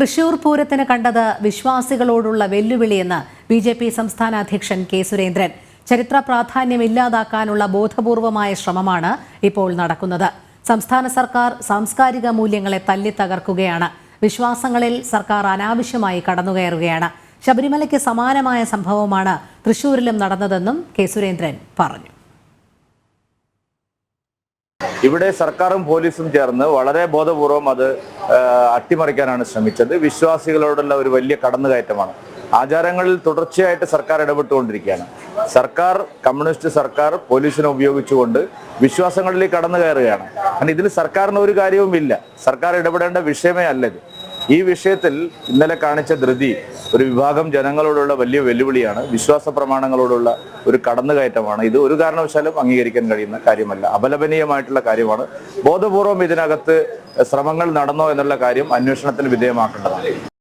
തൃശൂർ പൂരത്തിന് കണ്ടത് വിശ്വാസികളോടുള്ള വെല്ലുവിളിയെന്ന് ബി.ജെ.പി. സംസ്ഥാന അധ്യക്ഷൻ കെ സുരേന്ദ്രൻ. ചരിത്ര പ്രാധാന്യം ഇല്ലാതാക്കാനുള്ള ബോധപൂർവമായ ശ്രമമാണ് ഇപ്പോൾ നടക്കുന്നത്. സംസ്ഥാന സർക്കാർ സാംസ്കാരിക മൂല്യങ്ങളെ തല്ലിത്തകർക്കുകയാണ്. വിശ്വാസങ്ങളിൽ സർക്കാർ അനാവശ്യമായി കടന്നുകയറുകയാണ്. ശബരിമലയ്ക്ക് സമാനമായ സംഭവമാണ് തൃശൂരിലും നടന്നതെന്നും കെ സുരേന്ദ്രൻ പറഞ്ഞു. ഇവിടെ സർക്കാരും പോലീസും ചേർന്ന് വളരെ ബോധപൂർവം അത് അട്ടിമറിക്കാനാണ് ശ്രമിച്ചത്. വിശ്വാസികളോടുള്ള ഒരു വലിയ കടന്നുകയറ്റമാണ്. ആചാരങ്ങളിൽ തുടർച്ചയായിട്ട് സർക്കാർ ഇടപെട്ടുകൊണ്ടിരിക്കുകയാണ്. സർക്കാർ, കമ്മ്യൂണിസ്റ്റ് സർക്കാർ പോലീസിനെ ഉപയോഗിച്ചുകൊണ്ട് വിശ്വാസങ്ങളിലേക്ക് കടന്നു കയറുകയാണ്. കാരണം ഇതിൽ സർക്കാരിന് ഒരു കാര്യവുമില്ല. സർക്കാർ ഇടപെടേണ്ട വിഷയമേ അല്ല ഇത്. ഈ വിഷയത്തിൽ ഇന്നലെ കാണിച്ച ധൃതി ഒരു വിഭാഗം ജനങ്ങളോടുള്ള വലിയ വെല്ലുവിളിയാണ്. വിശ്വാസ പ്രമാണങ്ങളോടുള്ള ഒരു കടന്നുകയറ്റമാണ്. ഇത് ഒരു കാരണവശാലും അംഗീകരിക്കാൻ കഴിയുന്ന കാര്യമല്ല. അപലപനീയമായിട്ടുള്ള കാര്യമാണ്. ബോധപൂർവം ഇതിനകത്ത് ശ്രമങ്ങൾ നടന്നോ എന്നുള്ള കാര്യം അന്വേഷണത്തിന് വിധേയമാക്കേണ്ടതാണ്.